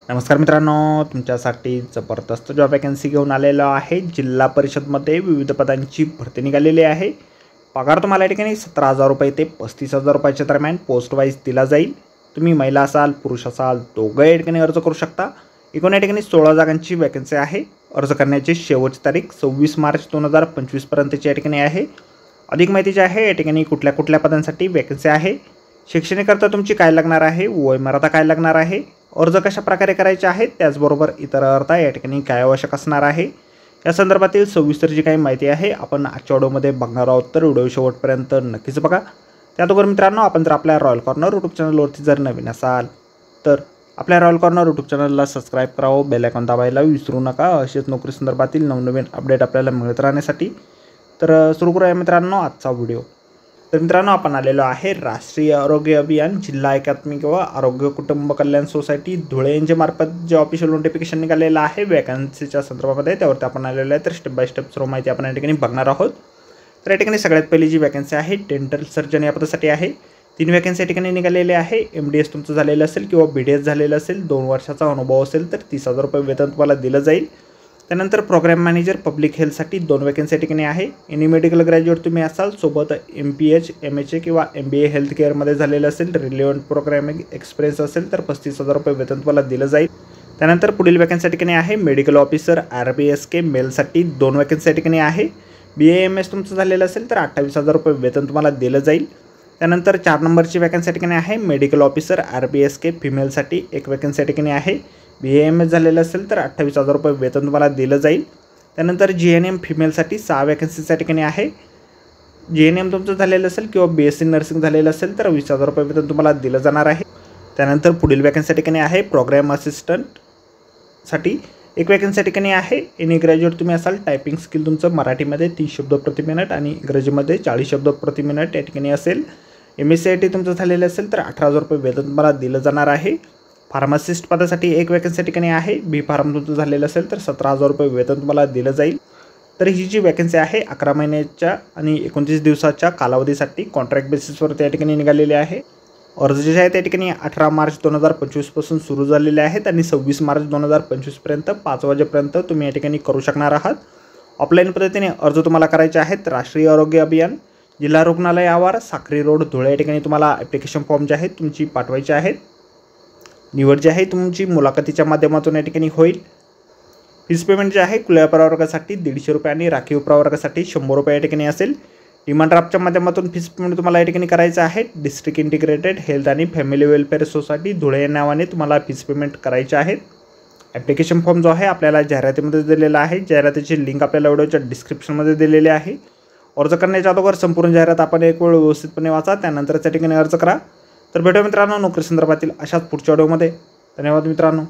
नमस्कार मित्रांनो, तुमच्यासाठी जबरदस्त जॉब वॅकन्सी घेऊन आलेलो आहे। जिल्हा परिषदमध्ये विविध पदांची भरती निघालेली आहे। पगार तुम्हाला या ठिकाणी 17,000 रुपये ते 35,000 रुपयाच्या दरम्यान पोस्ट वाईज दिला जाईल। तुम्ही महिला असाल पुरुष असाल दोघे या ठिकाणी अर्ज करू शकता। एकूण या ठिकाणी 16 जागांची वॅकन्सी आहे। अर्ज करण्याची शेवटची तारीख 26 मार्च 2025 पर्यंतची या ठिकाणी आहे। अधिक माहिती जी आहे या ठिकाणी कुठल्या कुठल्या पदांसाठी वॅकन्सी आहे, शैक्षणिक अर्थ तुमची काय लागणार आहे, वयमर्यादा काय लागणार आहे, अर्ज कशा प्रकारे करायचे आहेत, त्याचबरोबर इतर अर्थ या ठिकाणी काय आवश्यक असणार आहे, या संदर्भातील सविस्तर जी काही माहिती आहे आपण आजच्या व्हिडिओमध्ये बघणार आहोत। तर व्हिडिओ शेवटपर्यंत नक्कीच बघा। त्याचबरोबर मित्रांनो, आपण जर आपल्या रॉयल कॉर्नर यूट्यूब चॅनलवरती जर नवीन असाल तर आपल्या रॉयल कॉर्नर यूट्यूब चॅनलला सबस्क्राईब करावं, बेल आयकॉन दाबायला विसरू नका। असेच नोकरी संदर्भातील नवनवीन अपडेट आपल्याला मिळत राहण्यासाठी। तर सुरू करूया मित्रांनो आजचा व्हिडिओ। तर मित्रांनो, आपण आलेलो आहे राष्ट्रीय आरोग्य अभियान जिल्हा एकात्मिक व आरोग्य कुटुंब कल्याण सोसायटी धुळे यांच्यामार्फत जे ऑफिशियल नोटिफिकेशन निघालेलं आहे वॅकन्सीच्या संदर्भामध्ये, त्यावरती आपण आलेलो आहे। तर स्टेप बाय स्टेप सर्व माहिती आपण या ठिकाणी बघणार आहोत। तर या ठिकाणी सगळ्यात पहिली जी वॅकन्सी आहे डेंटल सर्जन या पदासाठी आहे। 3 वॅकन्सी या ठिकाणी निघालेले आहे। MDS तुमचं झालेलं असेल किंवा BDS झालेलं असेल, 2 वर्षाचा अनुभव असेल तर 30,000 रुपये वेतन तुम्हाला दिलं जाईल। त्यानंतर प्रोग्राम मॅनेजर पब्लिक हेल्थसाठी 2 वॅकन्सी या ठिकाणी आहे। एनी मेडिकल ग्रॅज्युएट तुम्ही असाल, सोबत MPH MHA किंवा MBA हेल्थ केअरमध्ये झालेलं असेल, रिलेव्हंट प्रोग्रामिंग एक्सपिरियन्स असेल तर 35,000 रुपये वेतन तुम्हाला दिलं जाईल। त्यानंतर पुढील वॅकन्सी या ठिकाणी आहे मेडिकल ऑफिसर RBSK मेलसाठी 2 वॅकन्सी या ठिकाणी आहे। BAMS तुमचं झालेलं असेल तर 28,000 रुपये वेतन तुम्हाला दिलं जाईल। त्यानंतर 4 नंबरची वॅकन्सी या ठिकाणी आहे मेडिकल ऑफिसर RBSK फिमेलसाठी 1 वॅकन्सी या ठिकाणी आहे। BAMS झालेलं असेल तर 28,000 रुपये वेतन तुम्हाला दिलं जाईल। त्यानंतर GNM फिमेलसाठी 6 वॅकन्सीच्या ठिकाणी आहे। GNM तुमचं झालेलं असेल किंवा BSc नर्सिंग झालेलं असेल तर 20,000 रुपये वेतन तुम्हाला दिलं जाणार आहे। त्यानंतर पुढील वॅकन्सी ठिकाणी आहे प्रोग्राम असिस्टंटसाठी 1 वॅकन्सी ठिकाणी आहे। एनी ग्रॅज्युएट तुम्ही असाल, टायपिंग स्किल तुमचं मराठीमध्ये 30 शब्द प्रति मिनिट आणि इंग्रजीमध्ये 40 शब्द प्रति मिनिट या ठिकाणी असेल। MSc तुमचं झालेलं असेल तर 18,000 रुपये वेतन तुम्हाला दिलं जाणार आहे। फार्मासिस्ट पदासाठी 1 वॅकन्सी ठिकाणी आहे। B फार्म तुमचं झालेलं असेल तर 17,000 रुपये वेतन तुम्हाला दिलं जाईल। तर ही जी वॅकन्सी आहे 11 महिन्याच्या आणि 29 दिवसाच्या कालावधीसाठी कॉन्ट्रॅक्ट बेसिसवर या ठिकाणी निघालेले आहे। अर्ज जे आहेत त्या ठिकाणी 18 मार्च 2025 पासून सुरू झालेले आहेत आणि 26 मार्च 2025 पर्यंत 5 वाजेपर्यंत तुम्ही या ठिकाणी करू शकणार आहात। ऑफलाईन पद्धतीने अर्ज तुम्हाला करायचे आहेत। राष्ट्रीय आरोग्य अभियान जिल्हा रुग्णालय आवार साक्री रोड धुळे या ठिकाणी तुम्हाला ॲप्लिकेशन फॉर्म जे आहेत तुमची पाठवायचे आहेत। निवड जी आहे तुमची मुलाखतीच्या माध्यमातून या ठिकाणी होईल। फीस पेमेंट जे आहे खुल्या प्रवर्गासाठी 150 रुपये आणि राखीव प्रवर्गासाठी 100 रुपये या ठिकाणी असेल। डिमांड ड्राफ्टच्या माध्यमातून फीस पेमेंट तुम्हाला या ठिकाणी करायचं आहे। डिस्ट्रिक्ट इंटिग्रेटेड हेल्थ आणि फॅमिली वेलफेअर सोसायटी धुळे या नावाने तुम्हाला फीस पेमेंट करायचे आहेत। ॲप्लिकेशन फॉर्म जो आहे आपल्याला जाहिरातीमध्ये दिलेला आहे। जाहिरातीची लिंक आपल्याला व्हिडिओच्या डिस्क्रिप्शनमध्ये दिलेली आहे। अर्ज करण्याच्या अगोदर संपूर्ण जाहिरात आपण एक वेळ व्यवस्थितपणे वाचा, त्यानंतर त्या ठिकाणी अर्ज करा। तर भेटूया मित्रांनो नोकरी संदर्भातील अशाच पुढच्या व्हिडिओमध्ये। धन्यवाद मित्रांनो।